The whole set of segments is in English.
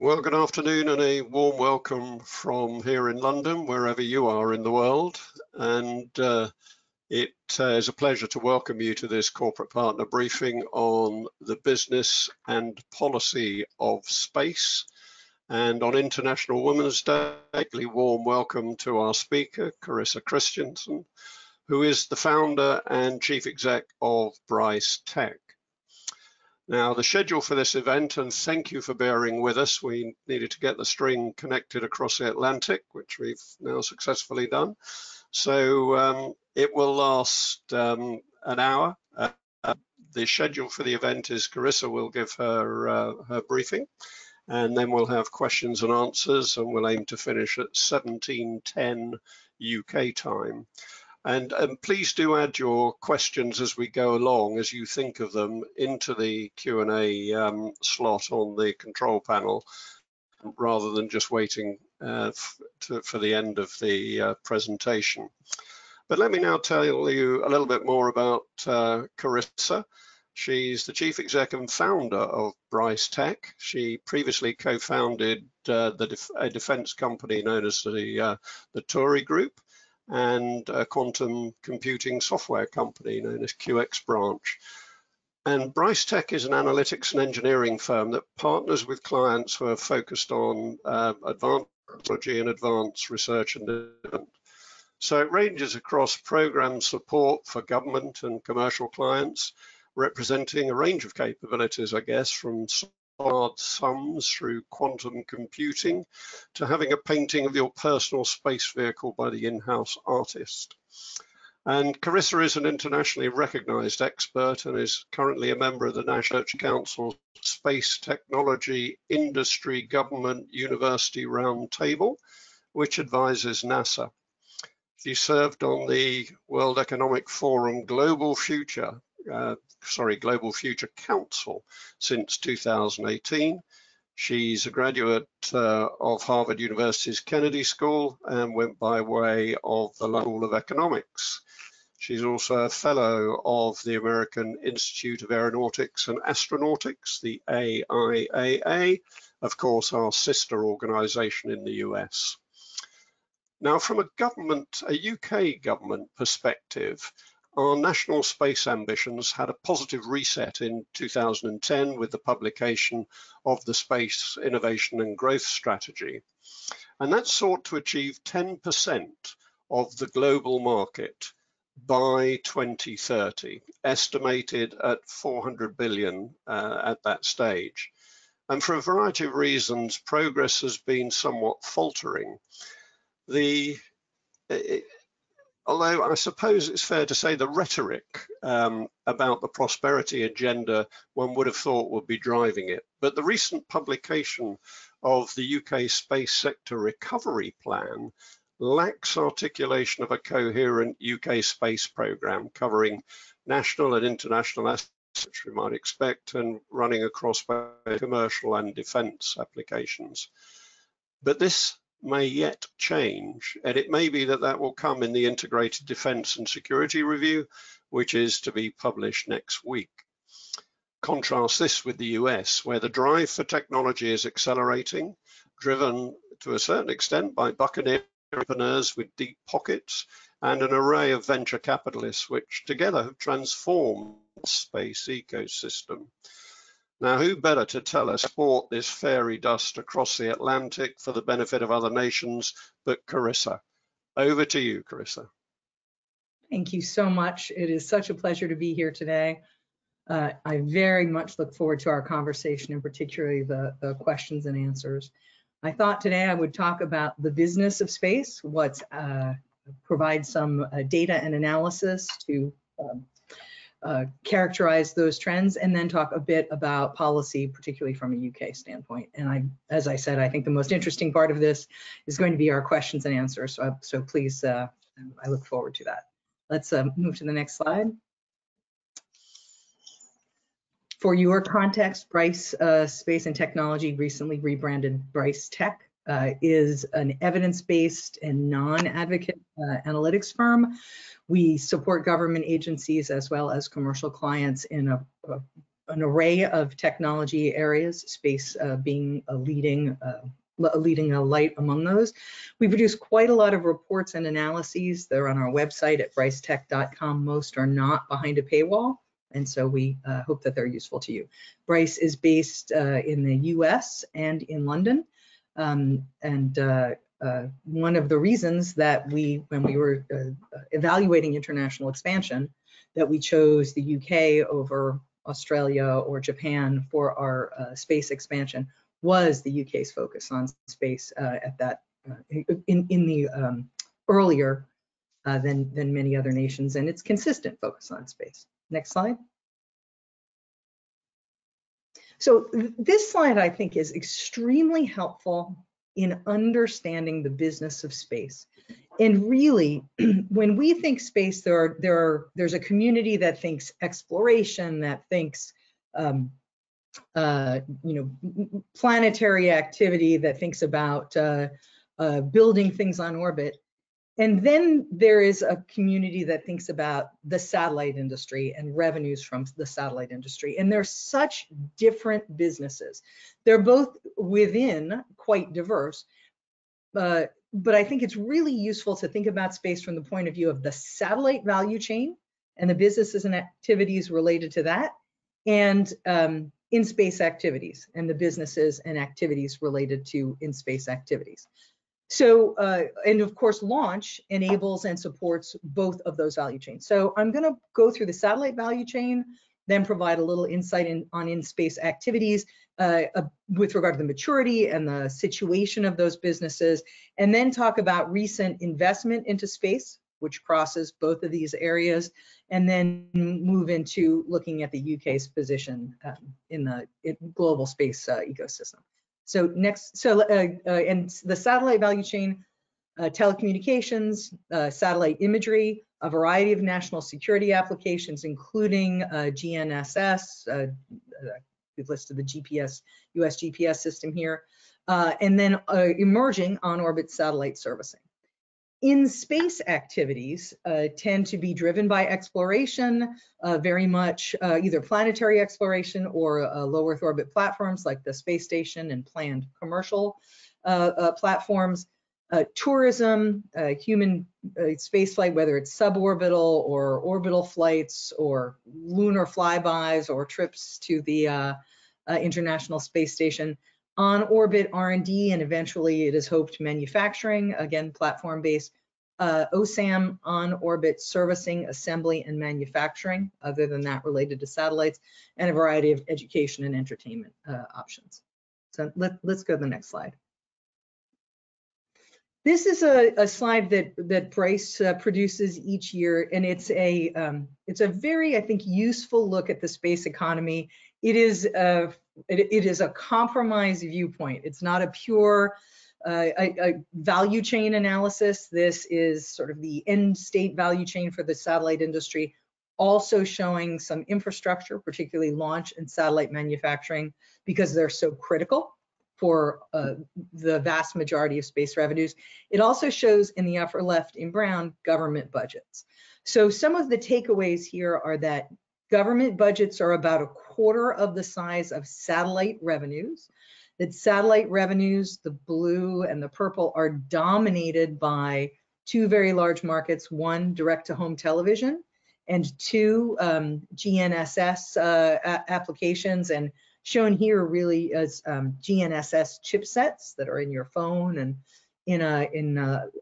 Well, good afternoon and a warm welcome from here in London, wherever you are in the world. And it is a pleasure to welcome you to this corporate partner briefing on the business and policy of space. And on International Women's Day, a warm welcome to our speaker, Carissa Christensen, who is the founder and chief exec of Bryce Tech. Now, the schedule for this event, and thank you for bearing with us, we needed to get the string connected across the Atlantic, which we've now successfully done. So it will last an hour. The schedule for the event is Carissa will give her briefing, and then we'll have questions and answers, and we'll aim to finish at 17:10 UK time. And please do add your questions as we go along, as you think of them, into the Q&A slot on the control panel, rather than just waiting for the end of the presentation. But let me now tell you a little bit more about Carissa. She's the chief exec and founder of Bryce Tech. She previously co-founded a defense company known as the Tauri Group, and a quantum computing software company known as QxBranch. And Bryce Tech is an analytics and engineering firm that partners with clients who are focused on advanced technology and advanced research and development. So it ranges across program support for government and commercial clients, representing a range of capabilities, I guess, from hard sums through quantum computing to having a painting of your personal space vehicle by the in-house artist. And Carissa is an internationally recognized expert and is currently a member of the National Research Council's Space Technology Industry Government University Roundtable, which advises NASA. She served on the World Economic Forum Global Future Council since 2018. She's a graduate of Harvard University's Kennedy School and went by way of the School of Economics. She's also a fellow of the American Institute of Aeronautics and Astronautics, the AIAA, of course, our sister organization in the US. Now, from a UK government perspective, our national space ambitions had a positive reset in 2010 with the publication of the Space Innovation and Growth Strategy. And that sought to achieve 10% of the global market by 2030, estimated at 400 billion at that stage. And for a variety of reasons, progress has been somewhat faltering. Although I suppose it's fair to say the rhetoric about the prosperity agenda one would have thought would be driving it. But the recent publication of the UK Space Sector Recovery Plan lacks articulation of a coherent UK space programme covering national and international assets, which we might expect, and running across both commercial and defence applications. But this may yet change, and it may be that that will come in the Integrated Defence and Security Review, which is to be published next week. Contrast this with the US, where the drive for technology is accelerating, driven to a certain extent by buccaneer entrepreneurs with deep pockets and an array of venture capitalists, which together have transformed the space ecosystem. Now, who better to tell us sport this fairy dust across the Atlantic for the benefit of other nations but Carissa? Over to you, Carissa. Thank you so much. It is such a pleasure to be here today. I very much look forward to our conversation, and particularly the questions and answers. I thought today I would talk about the business of space, provide some data and analysis to characterize those trends, and then talk a bit about policy, particularly from a UK standpoint. And as I said, I think the most interesting part of this is going to be our questions and answers. So please, I look forward to that. Let's move to the next slide. For your context, Bryce Space and Technology, recently rebranded Bryce Tech, is an evidence-based and non-advocate analytics firm. We support government agencies as well as commercial clients in a an array of technology areas, space being a leading light among those. We produce quite a lot of reports and analyses. They're on our website at brycetech.com. Most are not behind a paywall, and so we hope that they're useful to you. Bryce is based in the US and in London, and one of the reasons that when we were evaluating international expansion, that we chose the UK over Australia or Japan for our space expansion was the UK's focus on space at that in the earlier than many other nations, and its consistent focus on space. Next slide. So this slide, I think, is extremely helpful in understanding the business of space. And really, when we think space, there's a community that thinks exploration, that thinks planetary activity, that thinks about building things on orbit. And then there is a community that thinks about the satellite industry and revenues from the satellite industry. And they're such different businesses. They're both within quite diverse, but I think it's really useful to think about space from the point of view of the satellite value chain and the businesses and activities related to that, and in-space activities and the businesses and activities related to in-space activities. So, and of course, launch enables and supports both of those value chains. So I'm going to go through the satellite value chain, then provide a little insight on in-space activities with regard to the maturity and the situation of those businesses, and then talk about recent investment into space, which crosses both of these areas, and then move into looking at the UK's position in the global space ecosystem. So next, and the satellite value chain, telecommunications, satellite imagery, a variety of national security applications, including GNSS, we've listed the GPS, US GPS system here, and then emerging on-orbit satellite servicing. In-space activities tend to be driven by exploration, very much either planetary exploration or low Earth orbit platforms like the space station and planned commercial platforms. Tourism, human spaceflight, whether it's suborbital or orbital flights or lunar flybys or trips to the International Space Station. On-orbit R&D, and eventually it is hoped manufacturing, again, platform-based. OSAM, on-orbit servicing, assembly, and manufacturing, other than that related to satellites, and a variety of education and entertainment options. So let's go to the next slide. This is a slide that Bryce produces each year, and it's a very, I think, useful look at the space economy. It is a compromise viewpoint. It's not a pure a value chain analysis. This is sort of the end state value chain for the satellite industry, also showing some infrastructure, particularly launch and satellite manufacturing, because they're so critical for the vast majority of space revenues. It also shows in the upper left in brown government budgets. So some of the takeaways here are that government budgets are about a quarter of the size of satellite revenues, that satellite revenues, the blue and the purple, are dominated by two very large markets: one, direct-to-home television, and two, GNSS applications, and shown here really as GNSS chipsets that are in your phone and in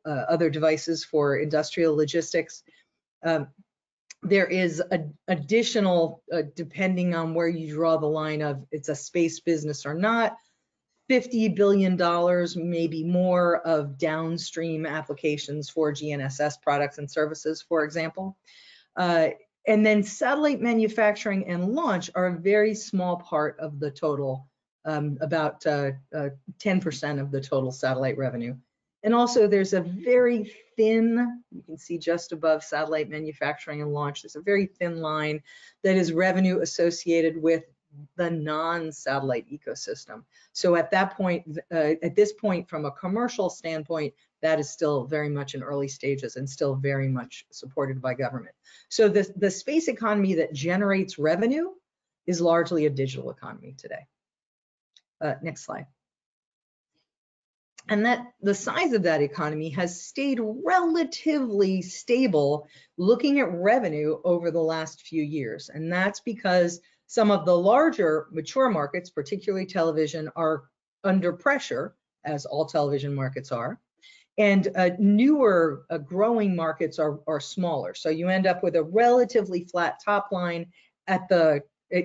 other devices for industrial logistics. There is additional, depending on where you draw the line of it's a space business or not, $50 billion, maybe more, of downstream applications for GNSS products and services, for example. And then satellite manufacturing and launch are a very small part of the total, about 10% of the total satellite revenue. And also there's a very thin, you can see just above satellite manufacturing and launch, there's a very thin line that is revenue associated with the non-satellite ecosystem. So at that point, at this point, from a commercial standpoint, that is still very much in early stages and still very much supported by government. So the space economy that generates revenue is largely a digital economy today. Next slide. And that the size of that economy has stayed relatively stable looking at revenue over the last few years. And that's because some of the larger mature markets, particularly television, are under pressure, as all television markets are. And newer growing markets are smaller. So you end up with a relatively flat top line at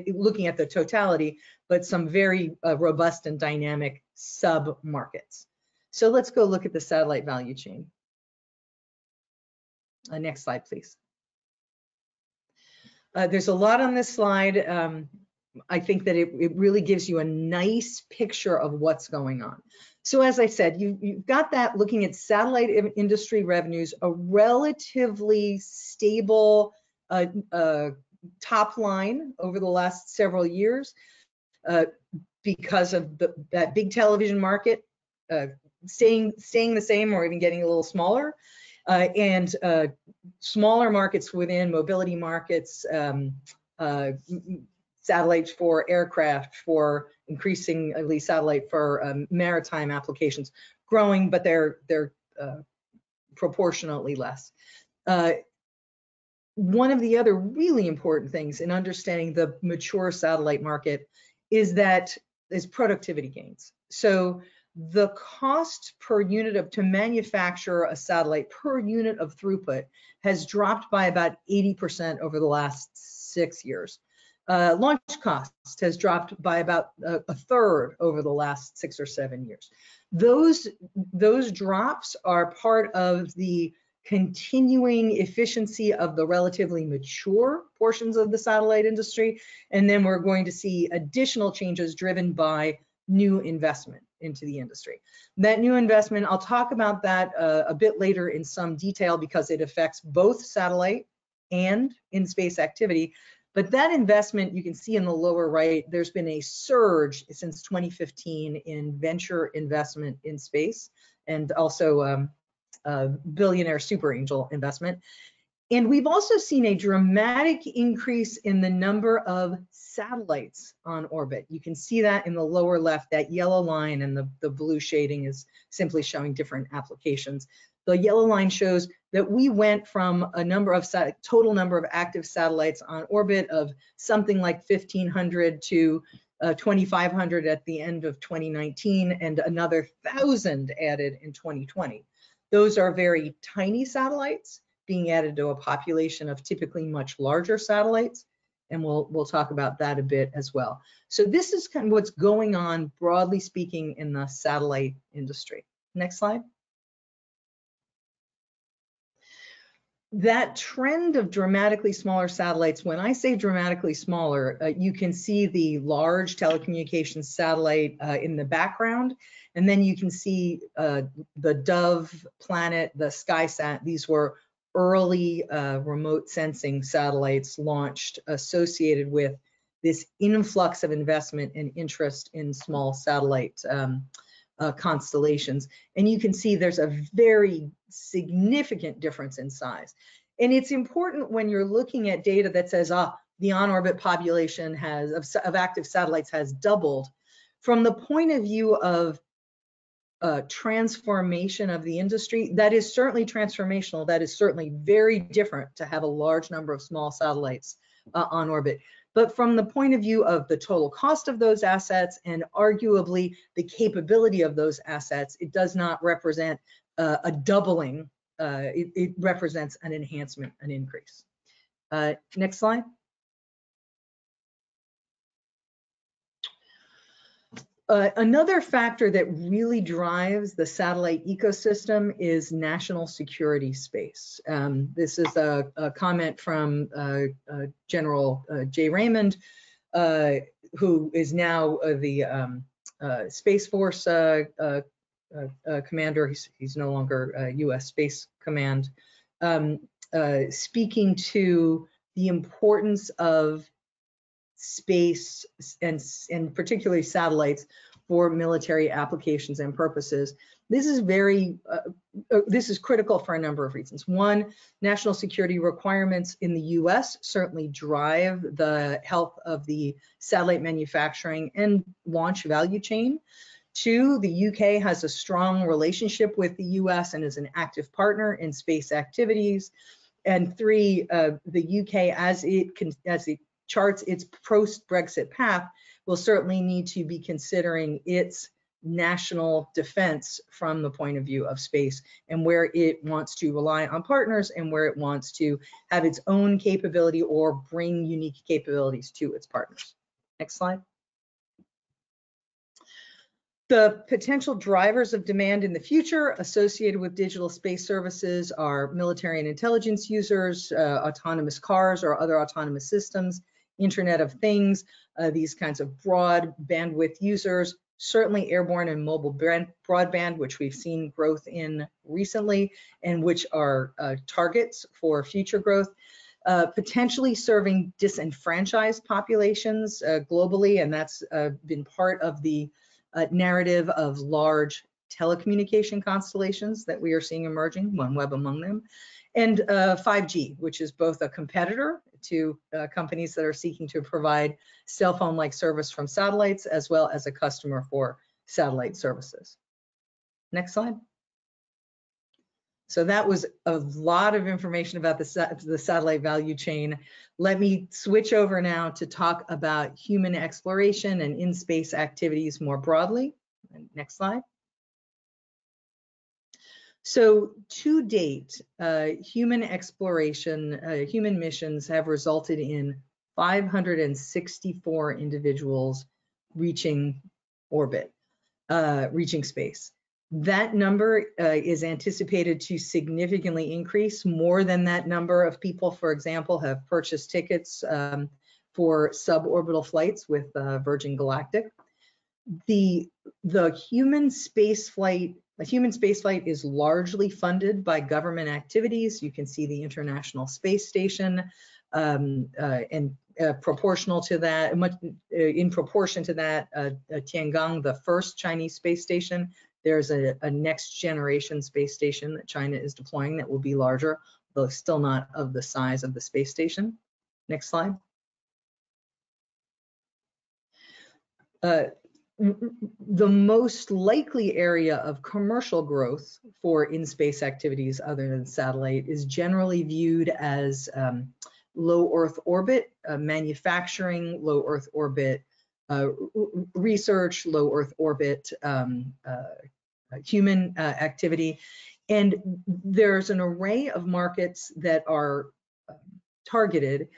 looking at the totality, but some very robust and dynamic sub markets. So let's go look at the satellite value chain. Next slide, please. There's a lot on this slide. I think that it really gives you a nice picture of what's going on. So as I said, you've got that looking at satellite industry revenues, a relatively stable top line over the last several years because of that big television market staying the same or even getting a little smaller, and smaller markets within mobility markets, satellites for aircraft, for increasingly satellite for maritime applications, growing, but they're proportionately less. One of the other really important things in understanding the mature satellite market is productivity gains. So the cost per unit to manufacture a satellite per unit of throughput has dropped by about 80% over the last 6 years. Launch cost has dropped by about a third over the last 6 or 7 years. Those drops are part of the continuing efficiency of the relatively mature portions of the satellite industry, and then we're going to see additional changes driven by new investment into the industry. That new investment, I'll talk about that a bit later in some detail because it affects both satellite and in-space activity. But that investment, you can see in the lower right, there's been a surge since 2015 in venture investment in space, and also billionaire super angel investment. And we've also seen a dramatic increase in the number of satellites on orbit. You can see that in the lower left, that yellow line, and the blue shading is simply showing different applications. The yellow line shows that we went from a total number of active satellites on orbit of something like 1,500 to 2,500 at the end of 2019, and another 1,000 added in 2020. Those are very tiny satellites being added to a population of typically much larger satellites, and we'll talk about that a bit as well. So this is kind of what's going on, broadly speaking, in the satellite industry. Next slide. That trend of dramatically smaller satellites, when I say dramatically smaller, you can see the large telecommunications satellite in the background, and then you can see the Dove, Planet, the SkySat. These were early remote sensing satellites launched associated with this influx of investment and interest in small satellite constellations. And you can see there's a very significant difference in size. And it's important when you're looking at data that says, the on-orbit population of active satellites has doubled. From the point of view of transformation of the industry, that is certainly transformational. That is certainly very different to have a large number of small satellites on orbit. But from the point of view of the total cost of those assets and arguably the capability of those assets, it does not represent a doubling. It represents an enhancement, an increase. Next slide. Another factor that really drives the satellite ecosystem is national security space. This is a comment from General J. Raymond, who is now the Space Force commander. He's no longer U.S. Space Command, speaking to the importance of space and particularly satellites for military applications and purposes. This is this is critical for a number of reasons. One, national security requirements in the US certainly drive the health of the satellite manufacturing and launch value chain. Two, the UK has a strong relationship with the US and is an active partner in space activities. And three, the UK, as it charts its post-Brexit path, will certainly need to be considering its national defense from the point of view of space and where it wants to rely on partners and where it wants to have its own capability or bring unique capabilities to its partners. Next slide. The potential drivers of demand in the future associated with digital space services are military and intelligence users, autonomous cars or other autonomous systems, Internet of Things, these kinds of broad bandwidth users, certainly airborne and mobile broadband, which we've seen growth in recently and which are targets for future growth, potentially serving disenfranchised populations globally, and that's been part of the narrative of large telecommunication constellations that we are seeing emerging, OneWeb among them, and 5G, which is both a competitor to companies that are seeking to provide cell phone-like service from satellites, as well as a customer for satellite services. Next slide. So that was a lot of information about the satellite value chain. Let me switch over now to talk about human exploration and in-space activities more broadly. Next slide. So to date, human exploration, human missions have resulted in 564 individuals reaching orbit, reaching space. That number is anticipated to significantly increase. More than that number of people, for example, have purchased tickets for suborbital flights with Virgin Galactic. The human spaceflight is largely funded by government activities. You can see the International Space Station, and proportional to that, in proportion to that, Tiangong, the first Chinese space station. There's a next generation space station that China is deploying that will be larger, though still not of the size of the space station. Next slide. The most likely area of commercial growth for in-space activities other than satellite is generally viewed as low Earth orbit, manufacturing, low Earth orbit research, low Earth orbit human activity. And there's an array of markets that are targeted.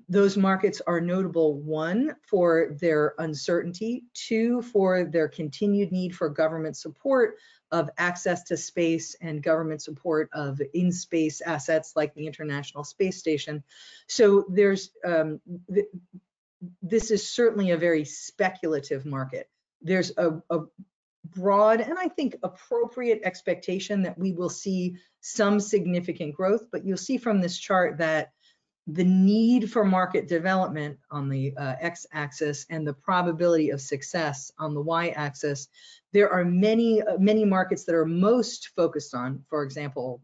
Those markets are notable, one, for their uncertainty, two, for their continued need for government support of access to space and government support of in-space assets like the International Space Station. So there's this is certainly a very speculative market. There's a broad and I think appropriate expectation that we will see some significant growth, but you'll see from this chart that the need for market development on the x-axis and the probability of success on the y-axis, there are many markets that are most focused on, for example,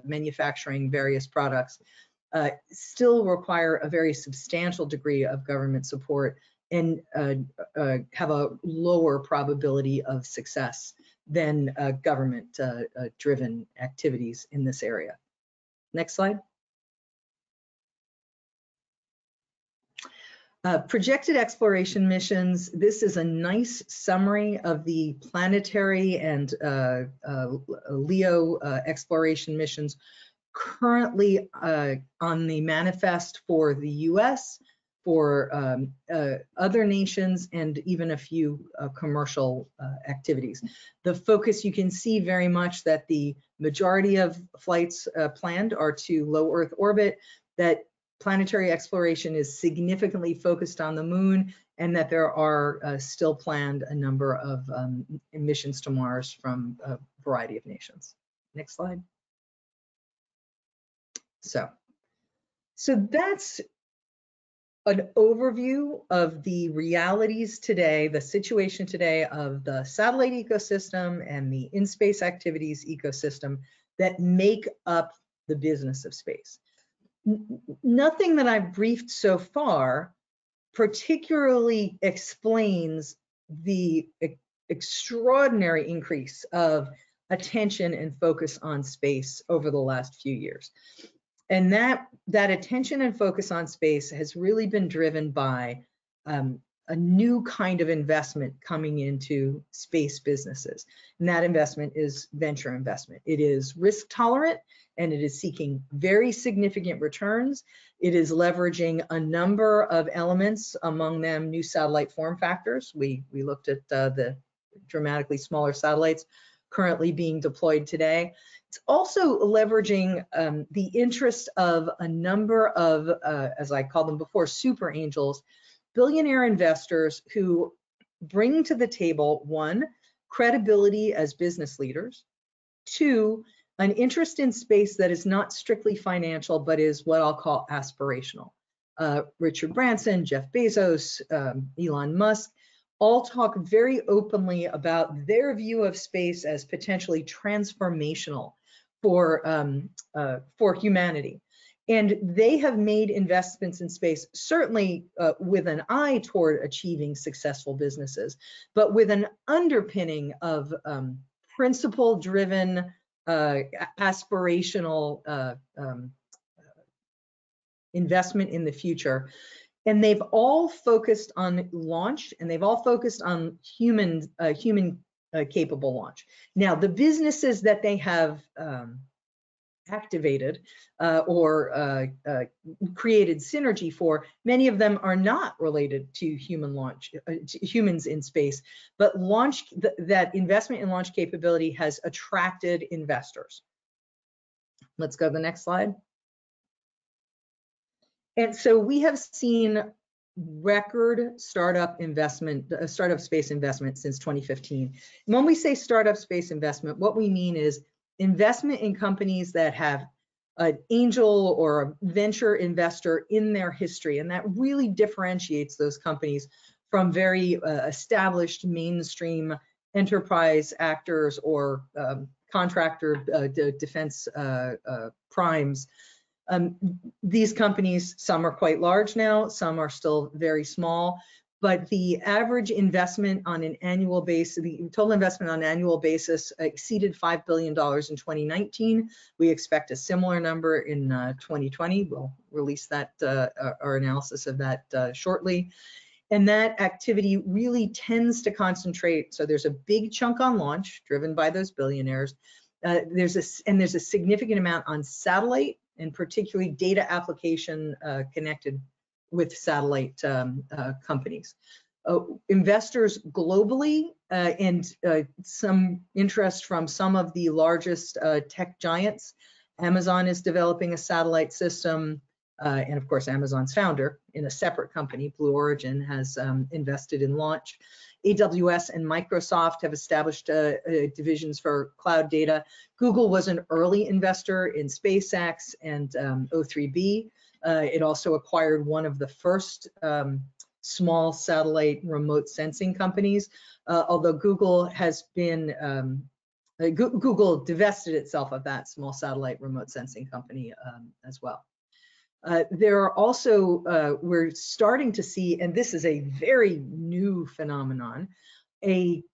manufacturing various products, still require a very substantial degree of government support and have a lower probability of success than government-driven activities in this area. Next slide. Projected exploration missions. This is a nice summary of the planetary and LEO exploration missions currently on the manifest for the US, for other nations, and even a few commercial activities. The focus, you can see very much that the majority of flights planned are to low Earth orbit, that planetary exploration is significantly focused on the moon, and that there are still planned a number of missions to Mars from a variety of nations. Next slide. So that's an overview of the realities today, the situation today of the satellite ecosystem and the in-space activities ecosystem that make up the business of space. Nothing that I've briefed so far particularly explains the extraordinary increase of attention and focus on space over the last few years. And that attention and focus on space has really been driven by a new kind of investment coming into space businesses. And that investment is venture investment. It is risk tolerant and it is seeking very significant returns. It is leveraging a number of elements, among them new satellite form factors. We looked at the dramatically smaller satellites currently being deployed today. It's also leveraging the interest of a number of, as I called them before, super angels, billionaire investors who bring to the table, one, credibility as business leaders, two, an interest in space that is not strictly financial, but is what I'll call aspirational. Richard Branson, Jeff Bezos, Elon Musk, all talk very openly about their view of space as potentially transformational for humanity. And they have made investments in space, certainly with an eye toward achieving successful businesses, but with an underpinning of principle-driven, aspirational investment in the future. And they've all focused on launch, and they've all focused on human capable launch. Now, the businesses that they have activated or created synergy for, many of them are not related to human launch, to humans in space, but that investment in launch capability has attracted investors. Let's go to the next slide. And so we have seen record startup space investment since 2015. And when we say startup space investment, what we mean is investment in companies that have an angel or a venture investor in their history. And that really differentiates those companies from very established mainstream enterprise actors or contractor defense primes. These companies, some are quite large now, some are still very small, but the average investment on an annual basis, the total investment on an annual basis exceeded $5 billion in 2019. We expect a similar number in 2020. We'll release that, our analysis of that shortly. And that activity really tends to concentrate, so there's a big chunk on launch driven by those billionaires. There's a significant amount on satellite, and particularly data application connected with satellite companies. Investors globally and some interest from some of the largest tech giants. Amazon is developing a satellite system, and of course Amazon's founder in a separate company, Blue Origin, has invested in launch. AWS and Microsoft have established divisions for cloud data. Google was an early investor in SpaceX and O3B. It also acquired one of the first small satellite remote sensing companies, although Google has been, Google divested itself of that small satellite remote sensing company as well. There are also, we're starting to see, and this is a very new phenomenon, a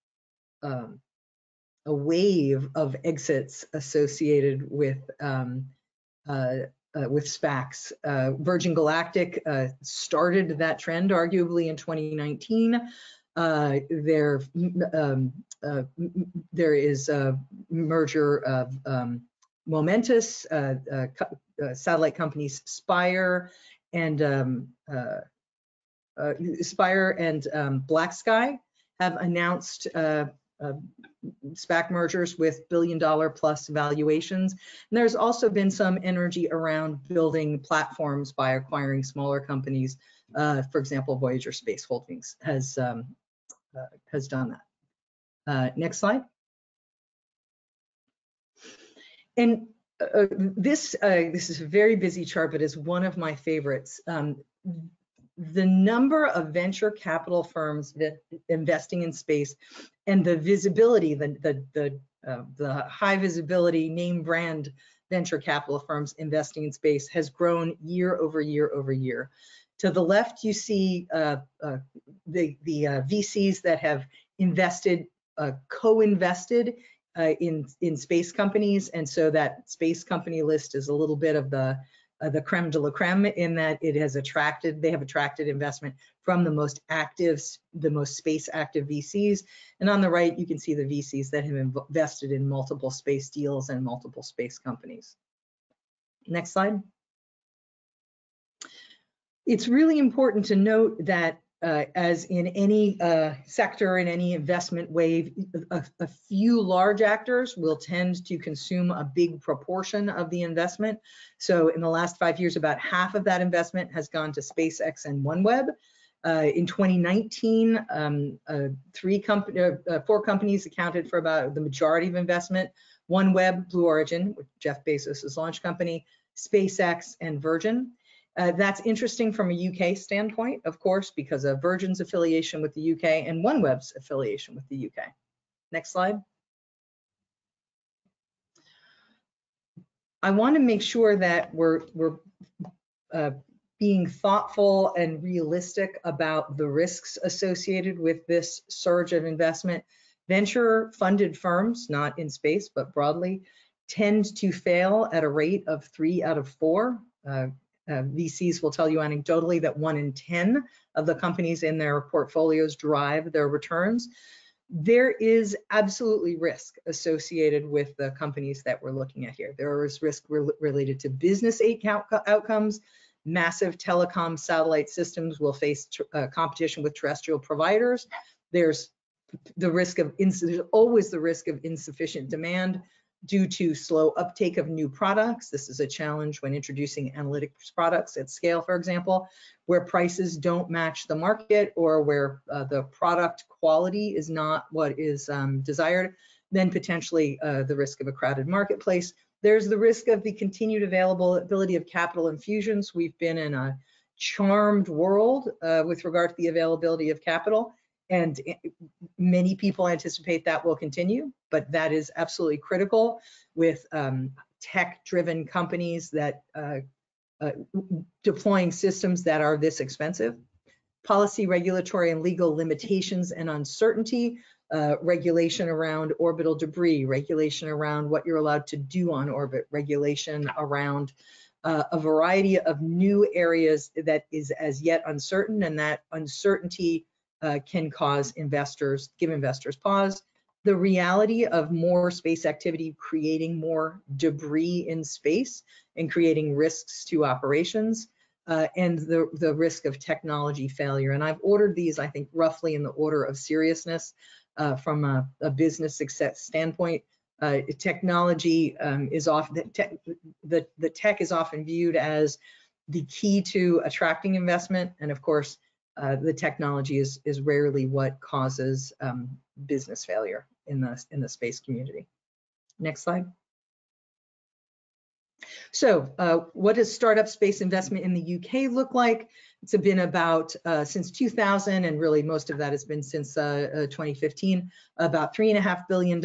wave of exits associated with SPACs. Virgin Galactic started that trend arguably in 2019. There is a merger of momentous satellite companies Spire and Black Sky have announced SPAC mergers with billion-dollar-plus valuations. And there's also been some energy around building platforms by acquiring smaller companies. For example, Voyager Space Holdings has done that. Next slide. And this is a very busy chart, but is one of my favorites. the number of venture capital firms investing in space and the visibility, the high visibility name brand venture capital firms investing in space has grown year over year over year. To the left, you see the VCs that have invested, co-invested in space companies, and so that space company list is a little bit of the creme de la creme in that they have attracted investment from the most space active VCs. And on the right, you can see the VCs that have invested in multiple space deals and multiple space companies. Next slide. It's really important to note that as in any sector, in any investment wave, a few large actors will tend to consume a big proportion of the investment. So in the last 5 years, about half of that investment has gone to SpaceX and OneWeb. In 2019, 4 companies accounted for about the majority of investment: OneWeb, Blue Origin, Jeff Bezos' launch company, SpaceX, and Virgin. That's interesting from a UK standpoint, of course, because of Virgin's affiliation with the UK and OneWeb's affiliation with the UK. Next slide. I want to make sure that we're being thoughtful and realistic about the risks associated with this surge of investment. Venture-funded firms, not in space, but broadly, tend to fail at a rate of 3 out of 4. VCs will tell you anecdotally that 1 in 10 of the companies in their portfolios drive their returns. There is absolutely risk associated with the companies that we're looking at here. There is risk related to business outcomes. Massive telecom satellite systems will face competition with terrestrial providers. There's always the risk of insufficient demand due to slow uptake of new products. This is a challenge when introducing analytics products at scale, for example, where prices don't match the market or where the product quality is not what is desired, then potentially the risk of a crowded marketplace. There's the risk of the continued availability of capital infusions. We've been in a charmed world with regard to the availability of capital, and many people anticipate that will continue, but that is absolutely critical with tech-driven companies that deploying systems that are this expensive. Policy, regulatory, and legal limitations and uncertainty, regulation around orbital debris, regulation around what you're allowed to do on orbit, regulation around a variety of new areas that is as yet uncertain, and that uncertainty can cause give investors pause. The reality of more space activity creating more debris in space and creating risks to operations, and the risk of technology failure. And I've ordered these, I think, roughly in the order of seriousness from a business success standpoint. Technology is often, the tech is often viewed as the key to attracting investment, and of course, the technology is rarely what causes business failure in the space community. Next slide. So what does startup space investment in the UK look like? It's been about, since 2000, and really most of that has been since 2015, about $3.5 billion.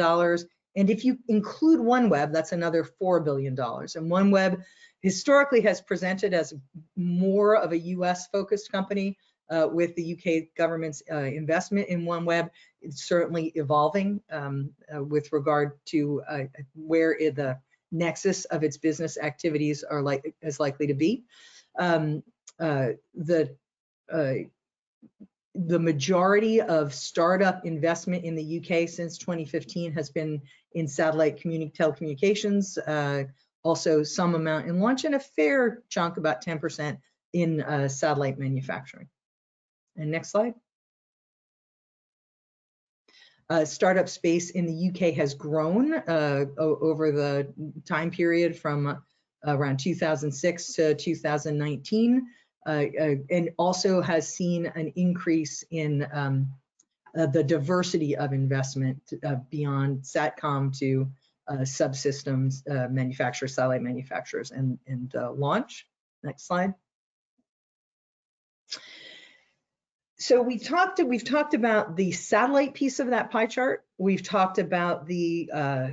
And if you include OneWeb, that's another $4 billion. And OneWeb historically has presented as more of a US-focused company. With the UK government's investment in OneWeb, it's certainly evolving with regard to where the nexus of its business activities is likely to be. The majority of startup investment in the UK since 2015 has been in satellite telecommunications, also some amount in launch, and a fair chunk, about 10%, in satellite manufacturing. And next slide. Startup space in the UK has grown over the time period from around 2006 to 2019, and also has seen an increase in the diversity of investment beyond SATCOM to subsystems manufacturers, satellite manufacturers, and launch. Next slide. So we've talked about the satellite piece of that pie chart. We've talked about the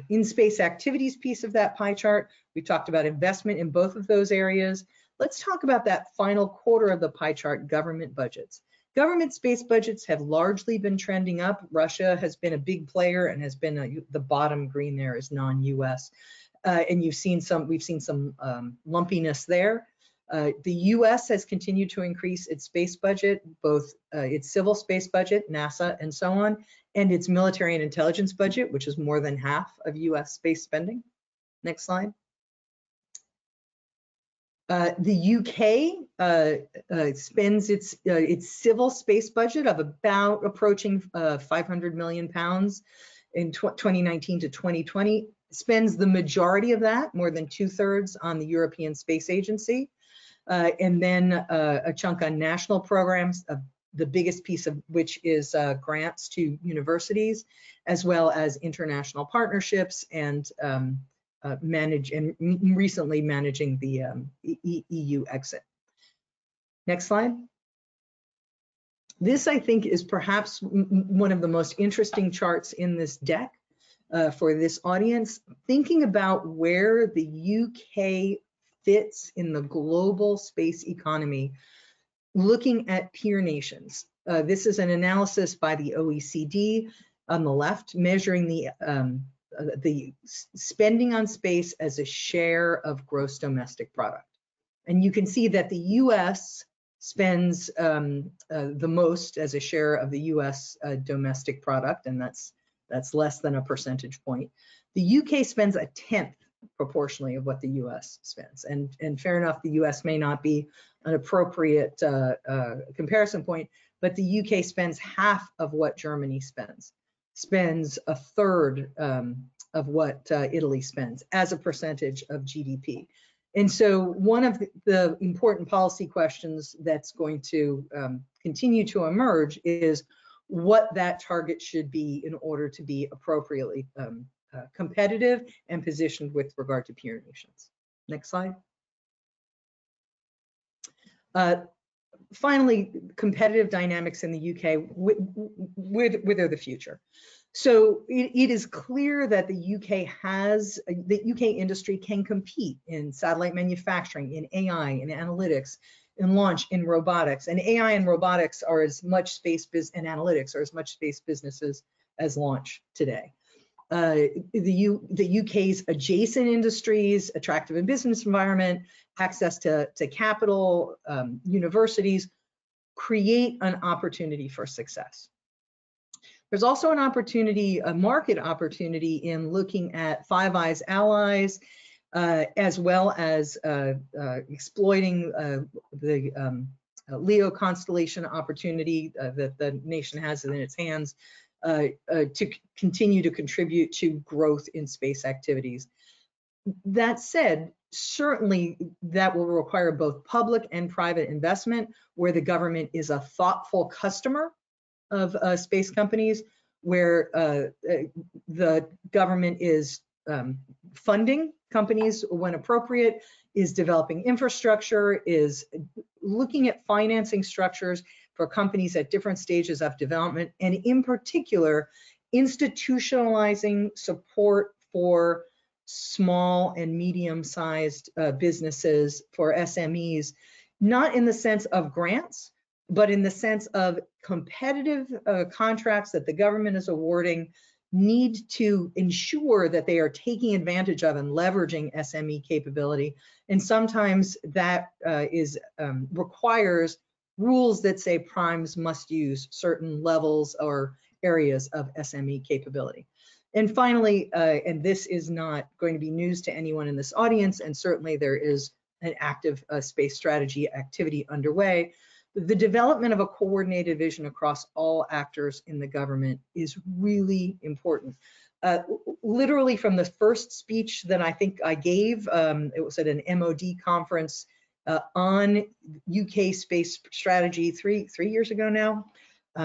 in-space activities piece of that pie chart. We've talked about investment in both of those areas. Let's talk about that final quarter of the pie chart, government budgets. Government space budgets have largely been trending up. Russia has been a big player and has been the bottom green there is non-US. And we've seen some lumpiness there. The US has continued to increase its space budget, both its civil space budget, NASA and so on, and its military and intelligence budget, which is more than half of US space spending. Next slide. The UK spends its civil space budget of about approaching 500 million pounds in 2019 to 2020, spends the majority of that, more than 2/3, on the European Space Agency. And then a chunk on national programs, the biggest piece of which is grants to universities, as well as international partnerships and recently managing the EU exit. Next slide. This, I think, is perhaps one of the most interesting charts in this deck for this audience, thinking about where the UK fits in the global space economy, looking at peer nations. This is an analysis by the OECD on the left, measuring the spending on space as a share of gross domestic product. And you can see that the US spends the most as a share of the US domestic product, and that's less than a percentage point. The UK spends 1/10 proportionally of what the US spends. And fair enough, the US may not be an appropriate comparison point, but the UK spends half of what Germany spends 1/3 of what Italy spends as a percentage of GDP. And so one of the important policy questions that's going to continue to emerge is what that target should be in order to be appropriately competitive and positioned with regard to peer nations. Next slide. Finally, competitive dynamics in the UK, where the future. So it is clear that the UK industry can compete in satellite manufacturing, in AI, in analytics, in launch, in robotics. And AI and robotics are as much space and analytics are as much space businesses as launch today. The UK's adjacent industries, attractive and business environment, access to capital, universities, create an opportunity for success. There's also an opportunity, a market opportunity, in looking at Five Eyes allies, as well as exploiting the LEO constellation opportunity that the nation has in its hands to continue to contribute to growth in space activities. That said, certainly that will require both public and private investment, where the government is a thoughtful customer of space companies, where the government is funding companies when appropriate, is developing infrastructure, is looking at financing structures for companies at different stages of development, and in particular, institutionalizing support for small and medium-sized businesses, for SMEs, not in the sense of grants, but in the sense of competitive contracts that the government is awarding need to ensure that they are taking advantage of and leveraging SME capability. And sometimes that requires rules that say primes must use certain levels or areas of SME capability. And finally, and this is not going to be news to anyone in this audience, and certainly there is an active space strategy activity underway, the development of a coordinated vision across all actors in the government is really important. Literally from the first speech that I think I gave, it was at an MOD conference on UK space strategy three years ago now,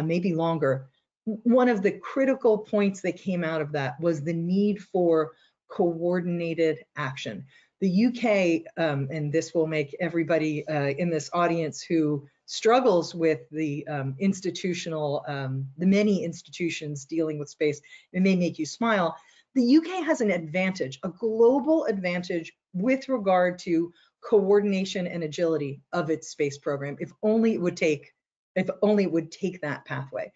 maybe longer. One of the critical points that came out of that was the need for coordinated action. The UK, and this will make everybody in this audience who struggles with the institutional, the many institutions dealing with space, it may make you smile. The UK has an advantage, a global advantage with regard to coordination and agility of its space program, if only it would take that pathway.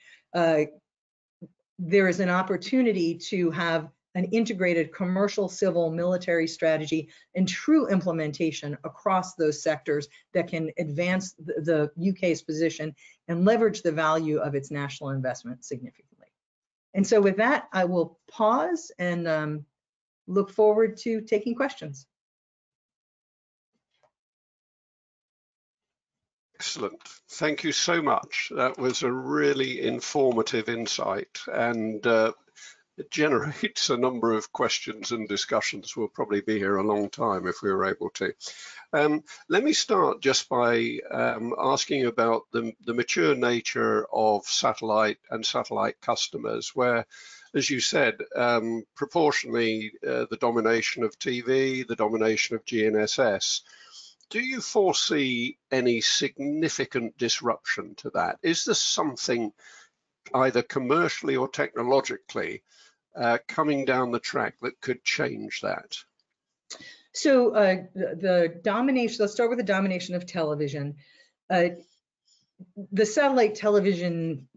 There is an opportunity to have an integrated commercial, civil, military strategy and true implementation across those sectors that can advance the UK's position and leverage the value of its national investment significantly. And so with that, I will pause and look forward to taking questions. Excellent. Thank you so much. That was a really informative insight, and it generates a number of questions and discussions. We'll probably be here a long time if we were able to. Let me start just by asking about the mature nature of satellite and satellite customers, where, as you said, proportionally the domination of TV, the domination of GNSS. Do you foresee any significant disruption to that? Is there something either commercially or technologically coming down the track that could change that? So the domination, let's start with the domination of television. The satellite television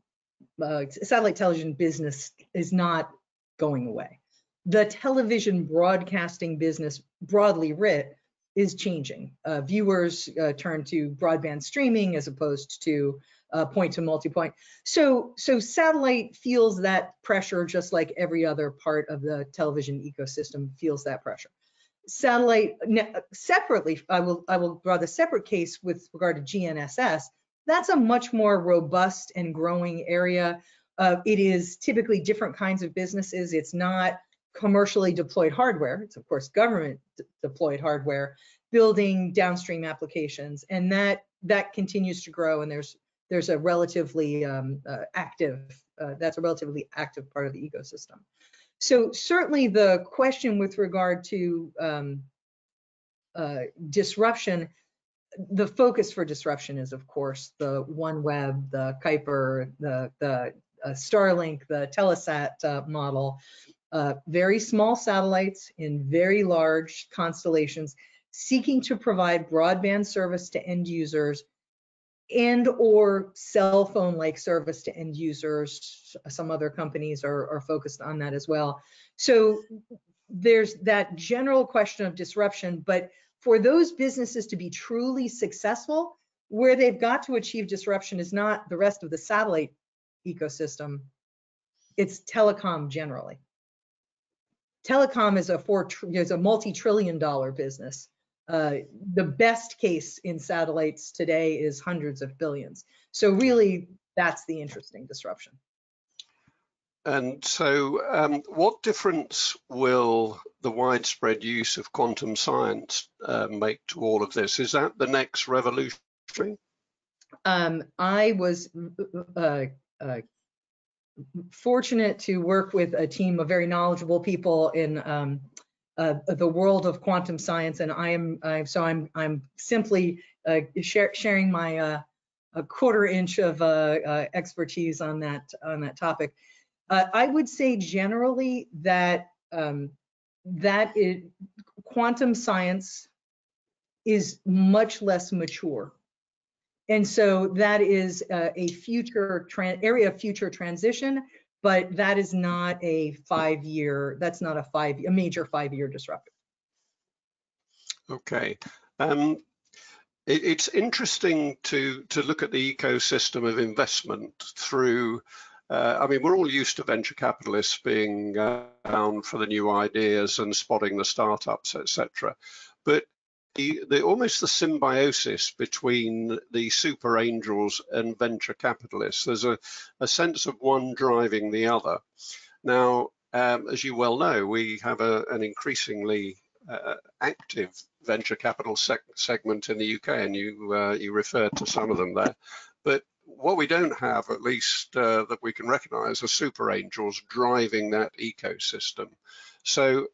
business is not going away. The television broadcasting business, broadly writ, is changing. Viewers turn to broadband streaming as opposed to point to multipoint. So satellite feels that pressure just like every other part of the television ecosystem feels that pressure. Satellite separately, I will draw the separate case with regard to GNSS. That's a much more robust and growing area. It is typically different kinds of businesses. It's not commercially deployed hardware. It's of course government deployed hardware building downstream applications, and that continues to grow. And there's a relatively active that's a relatively active part of the ecosystem. So certainly the question with regard to disruption, the focus for disruption is of course the OneWeb, the Kuiper, the Starlink, the Telesat model. Very small satellites in very large constellations seeking to provide broadband service to end users and or cell phone-like service to end users. Some other companies are focused on that as well. So there's that general question of disruption, but for those businesses to be truly successful, where they've got to achieve disruption is not the rest of the satellite ecosystem, it's telecom generally. Telecom is a multi-trillion-dollar business. The best case in satellites today is hundreds of billions. So really, that's the interesting disruption. And so what difference will the widespread use of quantum science make to all of this? Is that the next revolution? I was fortunate to work with a team of very knowledgeable people in the world of quantum science, and I'm simply sharing my a quarter inch of expertise on that topic. I would say generally that quantum science is much less mature. And so that is a future area of future transition, but that is not a 5-year, that's not a major 5-year disruptor. Okay. It's interesting to look at the ecosystem of investment through, I mean, we're all used to venture capitalists being down for the new ideas and spotting the startups, etc. But almost the symbiosis between the super angels and venture capitalists, there's a sense of one driving the other. Now, as you well know, we have an increasingly active venture capital segment in the UK, and you referred to some of them there. But what we don't have, at least that we can recognize, are super angels driving that ecosystem. So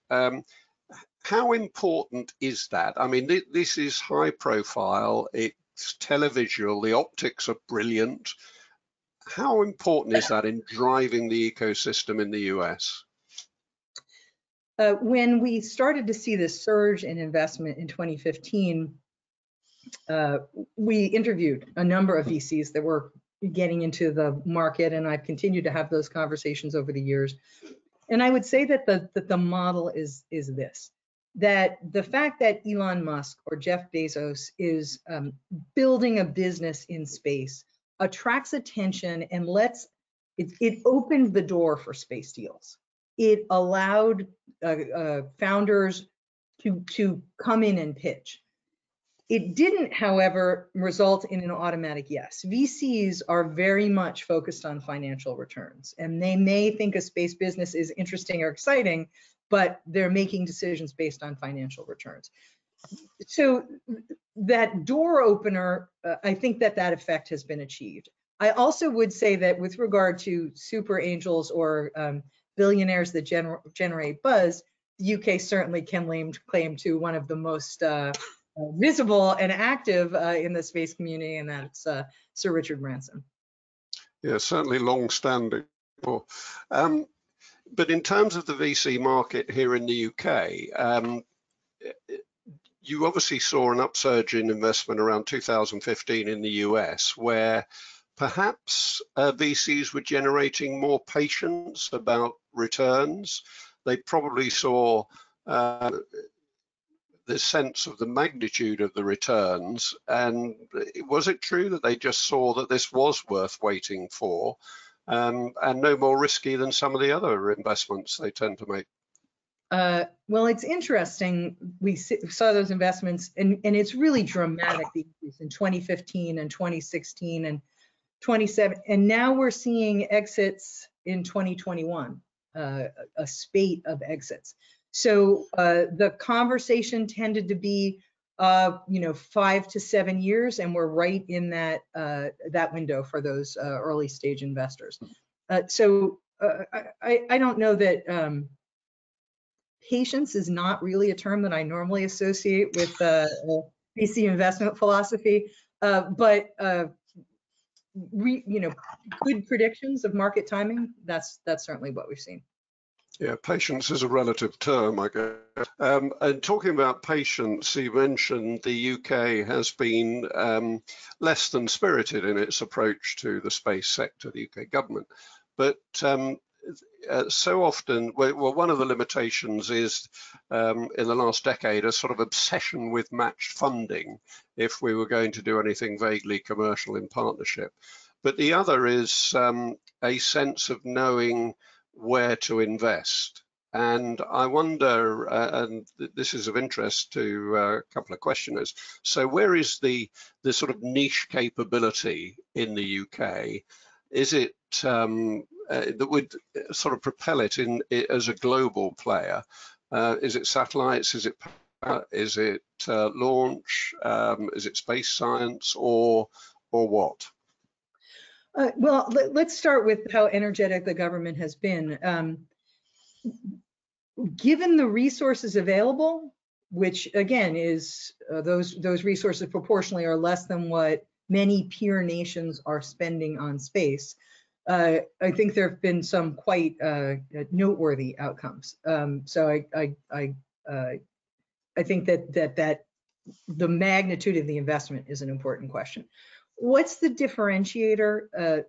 How important is that? I mean, this is high profile, it's televisual, the optics are brilliant. How important is that in driving the ecosystem in the US? When we started to see this surge in investment in 2015, we interviewed a number of VCs that were getting into the market, and I've continued to have those conversations over the years. And I would say that the model is this, that the fact that Elon Musk or Jeff Bezos is building a business in space attracts attention and it opened the door for space deals. It allowed founders to come in and pitch. It didn't, however, result in an automatic yes. VCs are very much focused on financial returns, and they may think a space business is interesting or exciting, but they're making decisions based on financial returns. So that door opener, I think that effect has been achieved. I also would say that with regard to super angels or billionaires that generate buzz, the UK certainly can claim to one of the most visible and active in the space community, and that's Sir Richard Branson. Yeah, certainly long-standing. But in terms of the VC market here in the UK, you obviously saw an upsurge in investment around 2015 in the US, where perhaps VCs were generating more patience about returns. They probably saw the sense of the magnitude of the returns, and was it true that they just saw that this was worth waiting for, and no more risky than some of the other investments they tend to make? Well, it's interesting. We saw those investments, and it's really dramatic, the increase in 2015 and 2016 and 27, and now we're seeing exits in 2021, a spate of exits. So the conversation tended to be, 5 to 7 years, and we're right in that window for those early stage investors. So I don't know that patience is not really a term that I normally associate with VC investment philosophy, but good predictions of market timing, that's certainly what we've seen. Yeah, patience is a relative term, I guess. And talking about patience, you mentioned the UK has been less than spirited in its approach to the space sector, the UK government. But so often, well, one of the limitations is in the last decade, a sort of obsession with matched funding if we were going to do anything vaguely commercial in partnership. But the other is a sense of knowing where to invest. And I wonder, and this is of interest to a couple of questioners, so where is the sort of niche capability in the UK? Is it that would sort of propel it in as a global player? Is it satellites? Is it launch? Is it space science, or what? Well, let's start with how energetic the government has been. Given the resources available, which again is those resources proportionally are less than what many peer nations are spending on space, I think there have been some quite noteworthy outcomes. So I think that the magnitude of the investment is an important question. What's the differentiator? There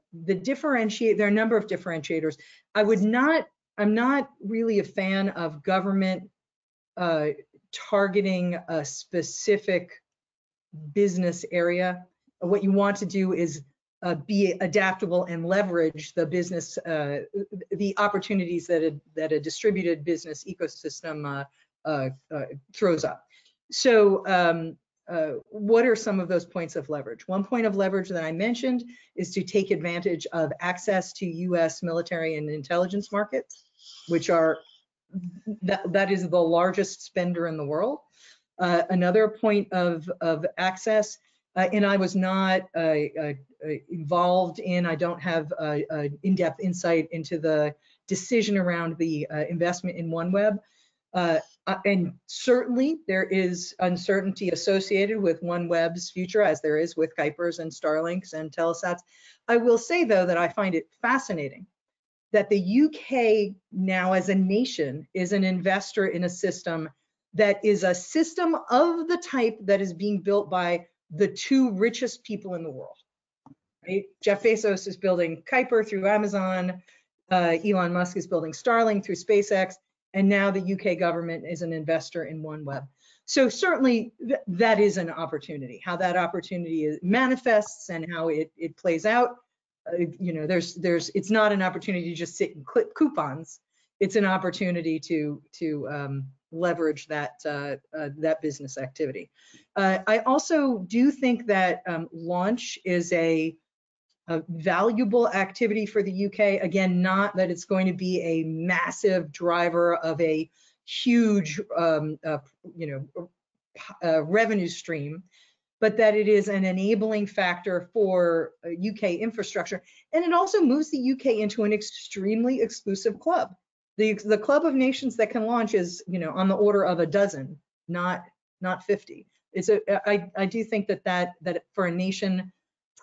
are a number of differentiators. I'm not really a fan of government targeting a specific business area. What you want to do is be adaptable and leverage the business, the opportunities that a distributed business ecosystem throws up. So what are some of those points of leverage? One point of leverage that I mentioned is to take advantage of access to US military and intelligence markets, which are, that is the largest spender in the world. Another point of access, and I was not involved in, I don't have in-depth insight into the decision around the investment in OneWeb. And certainly there is uncertainty associated with OneWeb's future, as there is with Kuipers and Starlinks and Telesats. I will say, though, that I find it fascinating that the UK now as a nation is an investor in a system that is a system of the type that is being built by the two richest people in the world. Right? Jeff Bezos is building Kuiper through Amazon, Elon Musk is building Starlink through SpaceX, and now the UK government is an investor in OneWeb. So certainly that is an opportunity. How that opportunity manifests and how it plays out, you know, it's not an opportunity to just sit and clip coupons. It's an opportunity to leverage that business activity. I also do think that launch is a valuable activity for the UK. Again, not that it's going to be a massive driver of a huge, revenue stream, but that it is an enabling factor for UK infrastructure. And it also moves the UK into an extremely exclusive club. The club of nations that can launch is, you know, on the order of a dozen, not 50. I do think that for a nation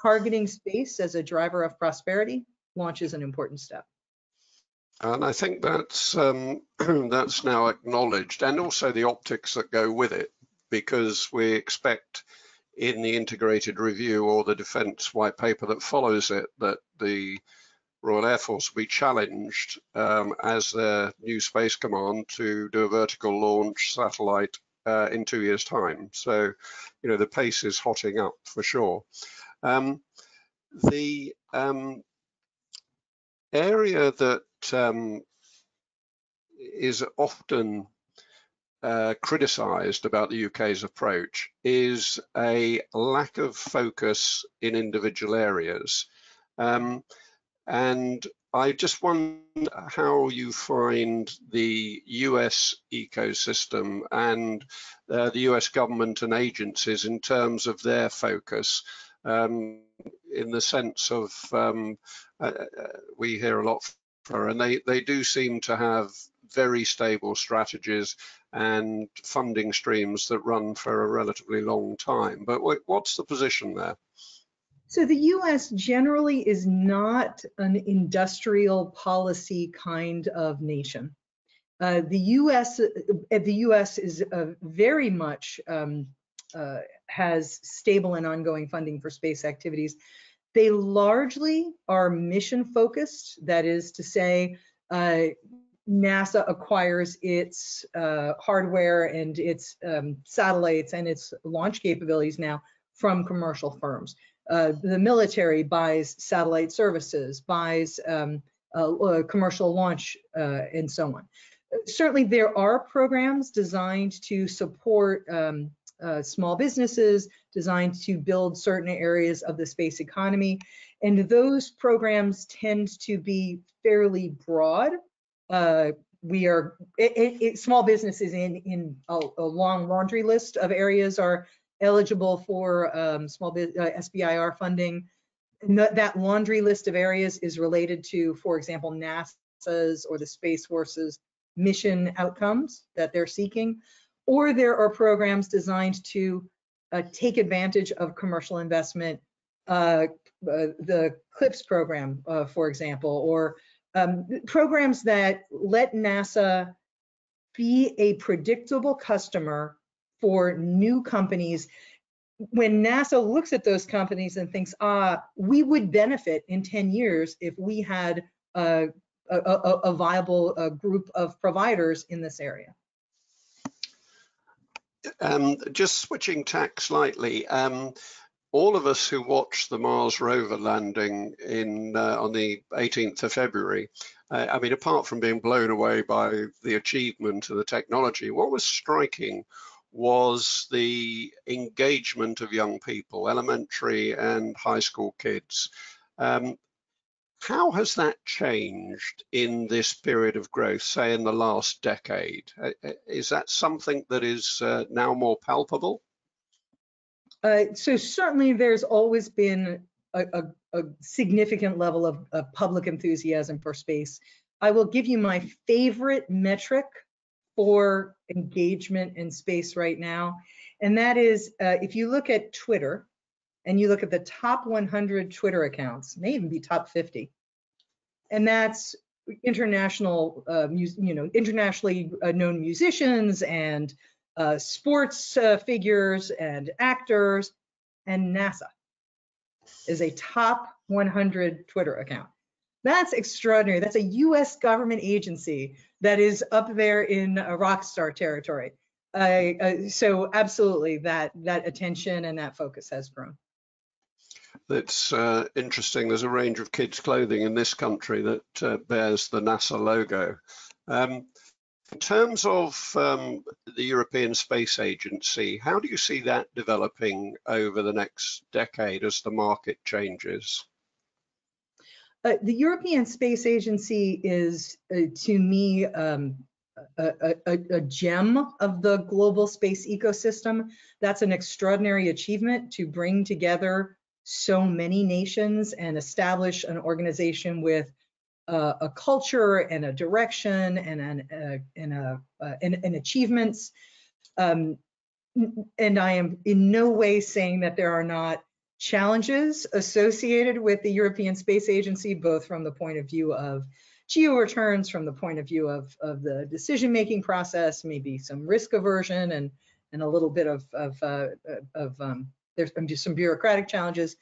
targeting space as a driver of prosperity, launch is an important step. And I think that's now acknowledged, and also the optics that go with it, because we expect in the integrated review or the defence white paper that follows it that the Royal Air Force will be challenged as their new space command to do a vertical launch satellite in 2 years' time. So, you know, the pace is hotting up for sure. The area that is often criticised about the UK's approach is a lack of focus in individual areas. And I just wonder how you find the US ecosystem and the US government and agencies in terms of their focus, in the sense of we hear a lot from, and they do seem to have very stable strategies and funding streams that run for a relatively long time. But what's the position there? So the US generally is not an industrial policy kind of nation. The US is very much has stable and ongoing funding for space activities. They largely are mission focused. That is to say, NASA acquires its hardware and its satellites and its launch capabilities now from commercial firms. The military buys satellite services, buys commercial launch, and so on. Certainly, there are programs designed to support small businesses, designed to build certain areas of the space economy, and those programs tend to be fairly broad. Small businesses in a long laundry list of areas are eligible for SBIR funding. And that laundry list of areas is related to, for example, NASA's or the Space Force's mission outcomes that they're seeking, or there are programs designed to take advantage of commercial investment, the CLIPS program, for example, or programs that let NASA be a predictable customer for new companies. When NASA looks at those companies and thinks, we would benefit in 10 years if we had a viable group of providers in this area. Just switching tack slightly, all of us who watched the Mars rover landing on the 18th of February, I mean, apart from being blown away by the achievement of the technology, what was striking was the engagement of young people, elementary and high school kids. How has that changed in this period of growth, say in the last decade? Is that something that is now more palpable? So certainly there's always been a significant level of public enthusiasm for space. I will give you my favorite metric for engagement in space right now. And that is, if you look at Twitter and you look at the top 100 Twitter accounts, may even be top 50, and that's international, internationally known musicians and sports figures and actors, and NASA is a top 100 Twitter account. That's extraordinary. That's a US government agency that is up there in rock star territory. So absolutely that attention and that focus has grown. It's interesting. There's a range of kids' clothing in this country that bears the NASA logo. In terms of the European Space Agency, how do you see that developing over the next decade as the market changes? The European Space Agency is, to me, a gem of the global space ecosystem. That's an extraordinary achievement to bring together so many nations and establish an organization with a culture and a direction and achievements. And I am in no way saying that there are not challenges associated with the European Space Agency, both from the point of view of geo returns, from the point of view of the decision-making process, maybe some risk aversion and a little bit of there's some bureaucratic challenges,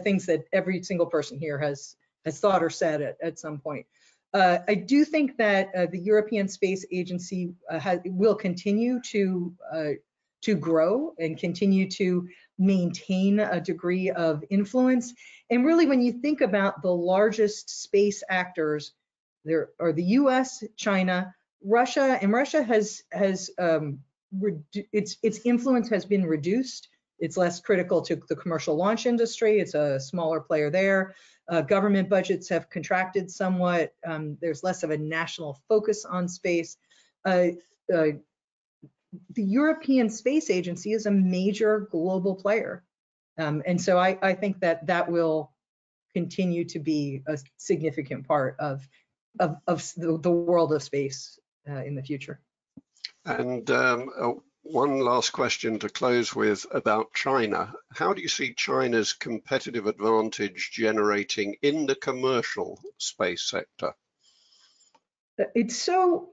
things that every single person here has thought or said at some point. I do think that the European Space Agency will continue to grow and continue to maintain a degree of influence. And really, when you think about the largest space actors, there are the US, China, Russia, and Russia has its influence has been reduced. It's less critical to the commercial launch industry. It's a smaller player there. Government budgets have contracted somewhat. There's less of a national focus on space. The European Space Agency is a major global player. And so I think that will continue to be a significant part of the world of space in the future. And one last question to close with about China. How do you see China's competitive advantage generating in the commercial space sector? It's so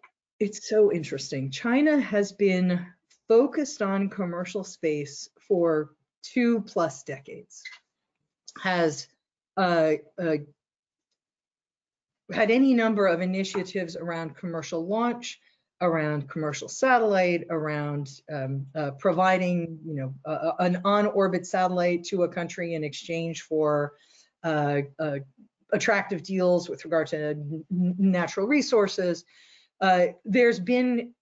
interesting. China has been focused on commercial space for 2+ decades, has had any number of initiatives around commercial launch, around commercial satellite, around providing, an on-orbit satellite to a country in exchange for attractive deals with regard to natural resources. There's been,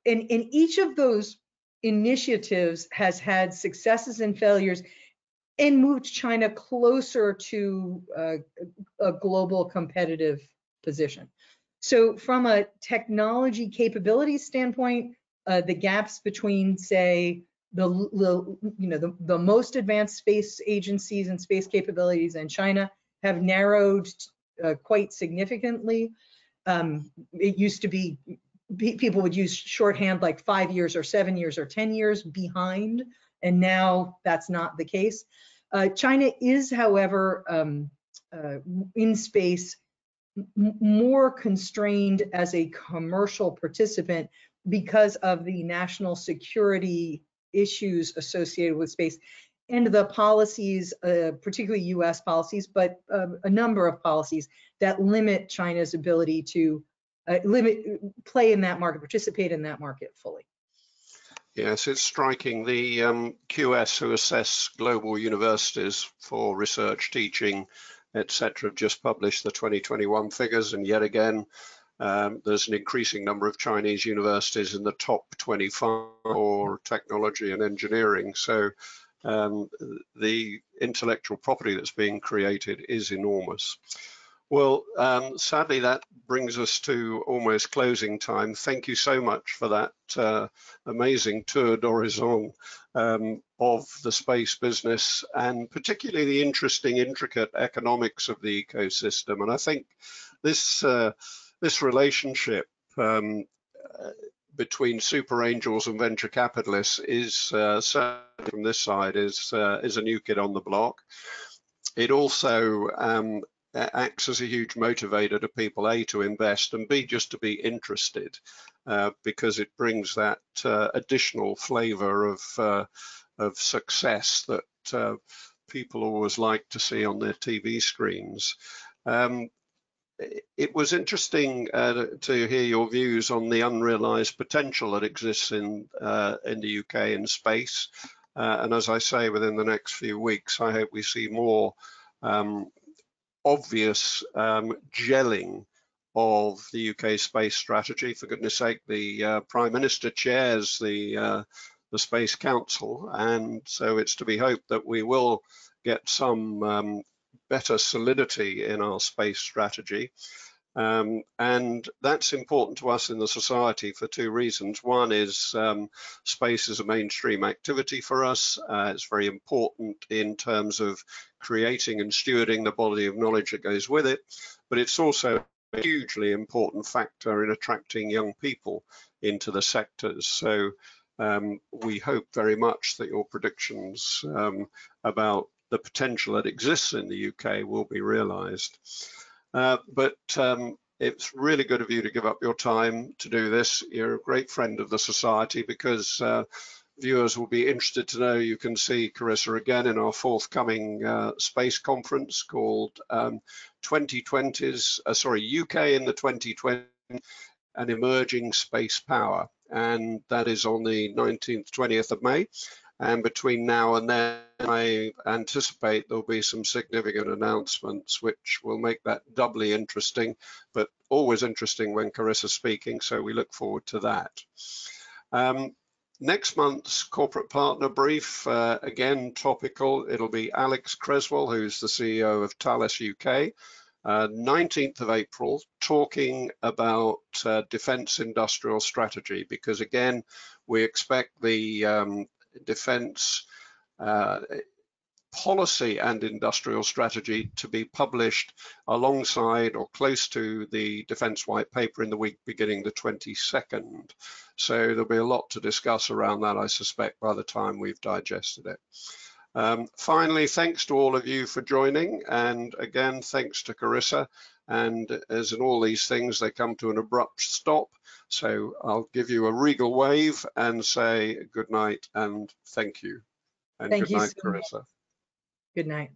and each of those initiatives has had successes and failures and moved China closer to a global competitive position. So from a technology capability standpoint, the gaps between, say, the most advanced space agencies and space capabilities in China have narrowed quite significantly. It used to be people would use shorthand like 5 years or 7 years or 10 years behind, and now that's not the case. China is, however, in space more constrained as a commercial participant because of the national security issues associated with space and the policies, particularly US policies, but a number of policies that limit China's ability to play in that market, participate in that market fully. Yes, it's striking. The QS, who assess global universities for research, teaching, etc., just published the 2021 figures, and yet again, there's an increasing number of Chinese universities in the top 25 for technology and engineering. So the intellectual property that's being created is enormous. Well, sadly, that brings us to almost closing time. Thank you so much for that amazing tour d'horizon of the space business, and particularly the interesting, intricate economics of the ecosystem. And I think this this relationship between super angels and venture capitalists is certainly from this side is a new kid on the block. It also acts as a huge motivator to people, A, to invest, and B, just to be interested, because it brings that additional flavor of success that people always like to see on their TV screens. It was interesting to hear your views on the unrealized potential that exists in the UK in space. And as I say, within the next few weeks, I hope we see more obvious gelling of the UK space strategy. For goodness sake, the Prime Minister chairs the Space Council, and so it's to be hoped that we will get some better solidity in our space strategy. And that's important to us in the society for two reasons. One is space is a mainstream activity for us. It's very important in terms of creating and stewarding the body of knowledge that goes with it, but it's also a hugely important factor in attracting young people into the sectors. So we hope very much that your predictions about the potential that exists in the UK will be realized. But it's really good of you to give up your time to do this. You're a great friend of the society, because viewers will be interested to know you can see Carissa again in our forthcoming space conference called 2020's, UK in the 2020, an emerging space power. And that is on the 19th, 20th of May. And between now and then, I anticipate there'll be some significant announcements which will make that doubly interesting, but always interesting when Carissa's speaking, so we look forward to that. Next month's corporate partner brief, again topical, it'll be Alex Creswell, who's the CEO of Thales UK, 19th of April, talking about defence industrial strategy, because again, we expect the defence policy and industrial strategy to be published alongside or close to the Defence White Paper in the week beginning the 22nd. So there'll be a lot to discuss around that, I suspect, by the time we've digested it. Finally, thanks to all of you for joining, and again, thanks to Carissa. And as in all these things, they come to an abrupt stop. So I'll give you a regal wave and say good night and thank you. And Thank good night, you so much. Carissa. Good night.